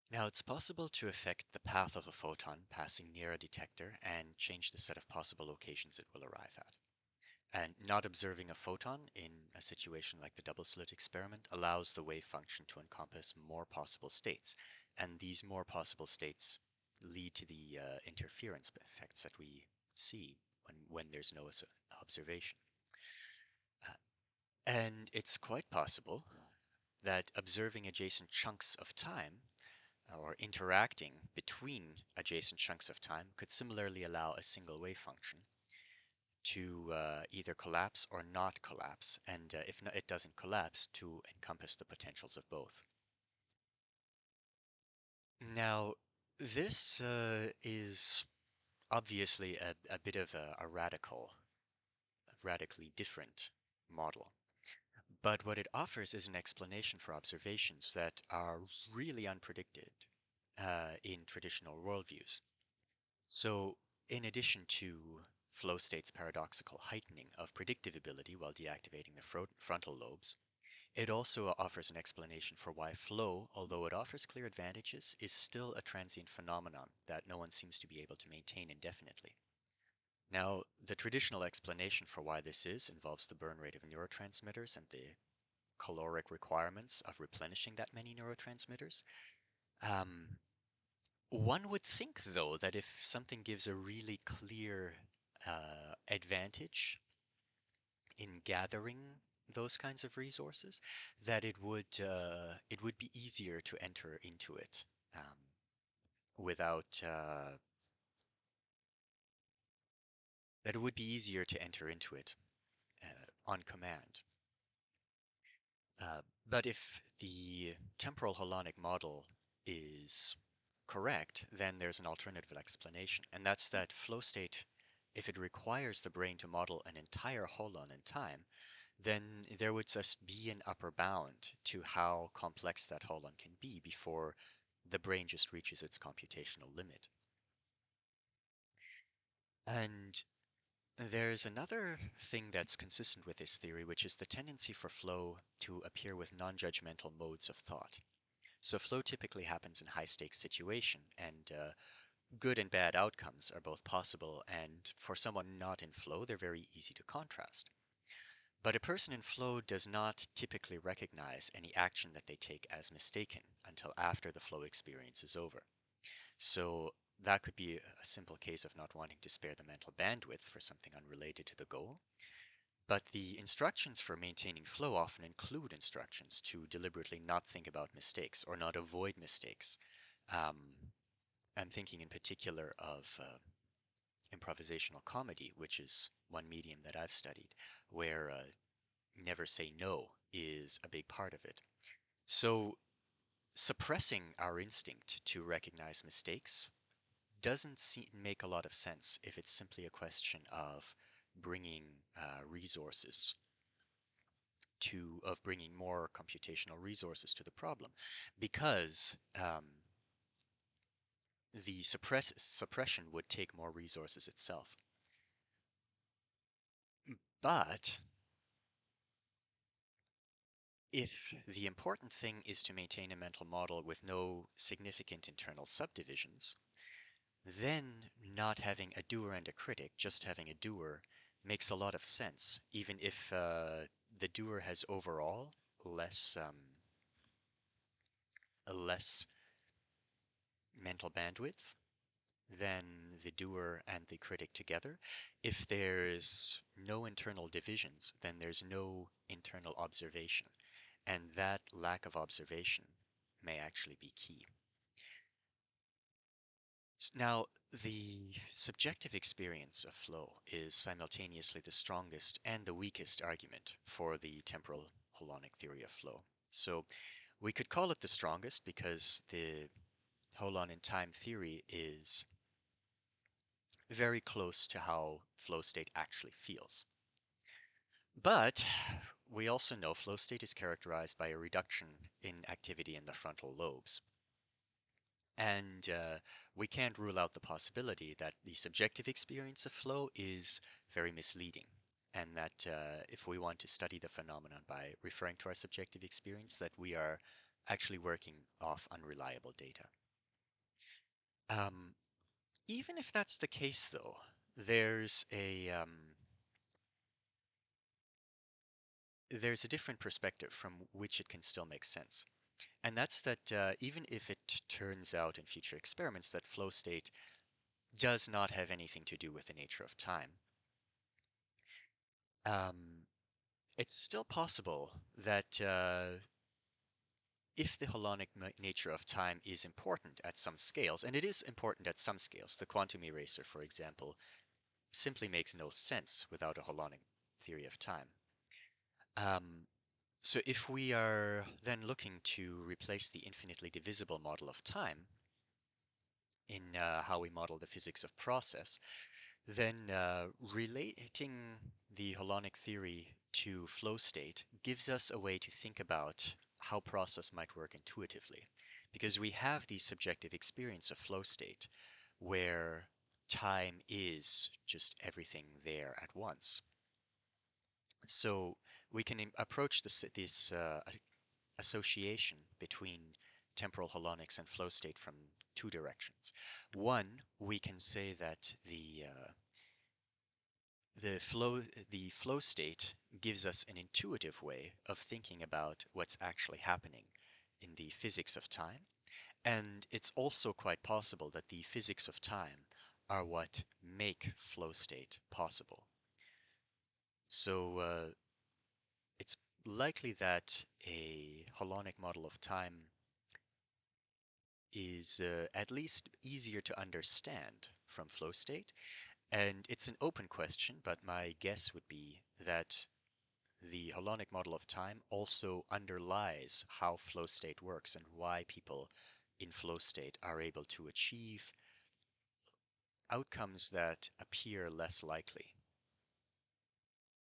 Now, it's possible to affect the path of a photon passing near a detector and change the set of possible locations it will arrive at. And not observing a photon in a situation like the double slit experiment allows the wave function to encompass more possible states. And these more possible states lead to the interference effects that we see when there's no observation. Uh, and it's quite possible that observing adjacent chunks of time or interacting between adjacent chunks of time could similarly allow a single wave function to either collapse or not collapse, and if no, it doesn't collapse, to encompass the potentials of both. Now, this is obviously a bit of a radically different model. But what it offers is an explanation for observations that are really unpredicted in traditional worldviews. So, in addition to flow state's paradoxical heightening of predictability while deactivating the frontal lobes, it also offers an explanation for why flow, although it offers clear advantages, is still a transient phenomenon that no one seems to be able to maintain indefinitely. Now, the traditional explanation for why this is involves the burn rate of neurotransmitters and the caloric requirements of replenishing that many neurotransmitters. Um, One would think, though, that if something gives a really clear advantage in gathering those kinds of resources, that it would be easier to enter into it without that it would be easier to enter into it on command. But if the temporal holonic model is correct, then there's an alternative explanation, and that's that flow state, if it requires the brain to model an entire holon in time, then there would just be an upper bound to how complex that holon can be before the brain just reaches its computational limit. And there's another thing that's consistent with this theory, which is the tendency for flow to appear with non-judgmental modes of thought. So flow typically happens in high-stakes situation, and good and bad outcomes are both possible, and for someone not in flow, they're very easy to contrast. But a person in flow does not typically recognize any action that they take as mistaken until after the flow experience is over. So that could be a simple case of not wanting to spare the mental bandwidth for something unrelated to the goal. But the instructions for maintaining flow often include instructions to deliberately not think about mistakes or not avoid mistakes. Um, I'm thinking in particular of improvisational comedy, which is one medium that I've studied, where never say no is a big part of it. So suppressing our instinct to recognize mistakes doesn't make a lot of sense if it's simply a question of bringing resources of bringing more computational resources to the problem, because the suppression would take more resources itself. But if the important thing is to maintain a mental model with no significant internal subdivisions, then not having a doer and a critic, just having a doer, makes a lot of sense, even if the doer has overall less a less mental bandwidth than the doer and the critic together. If there's no internal divisions, then there's no internal observation, and that lack of observation may actually be key. Now, the subjective experience of flow is simultaneously the strongest and the weakest argument for the temporal holonic theory of flow. So we could call it the strongest because the holon in time theory is very close to how flow state actually feels. But we also know flow state is characterized by a reduction in activity in the frontal lobes. And we can't rule out the possibility that the subjective experience of flow is very misleading. And that if we want to study the phenomenon by referring to our subjective experience, that we are actually working off unreliable data. Um, Even if that's the case, though, there's a there's a different perspective from which it can still make sense. And that's that even if it turns out in future experiments that flow state does not have anything to do with the nature of time, um, it's still possible that if the holonic nature of time is important at some scales, and it is important at some scales, the quantum eraser, for example, simply makes no sense without a holonic theory of time. Um, so if we are then looking to replace the infinitely divisible model of time in how we model the physics of process, then relating the holonic theory to flow state gives us a way to think about how process might work intuitively. Because we have the subjective experience of flow state where time is just everything there at once. So we can approach this association between temporal holonics and flow state from two directions. One, we can say that the flow state gives us an intuitive way of thinking about what's actually happening in the physics of time, and it's also quite possible that the physics of time are what make flow state possible. So it's likely that a holonic model of time is at least easier to understand from flow state. And it's an open question, but my guess would be that the holonic model of time also underlies how flow state works and why people in flow state are able to achieve outcomes that appear less likely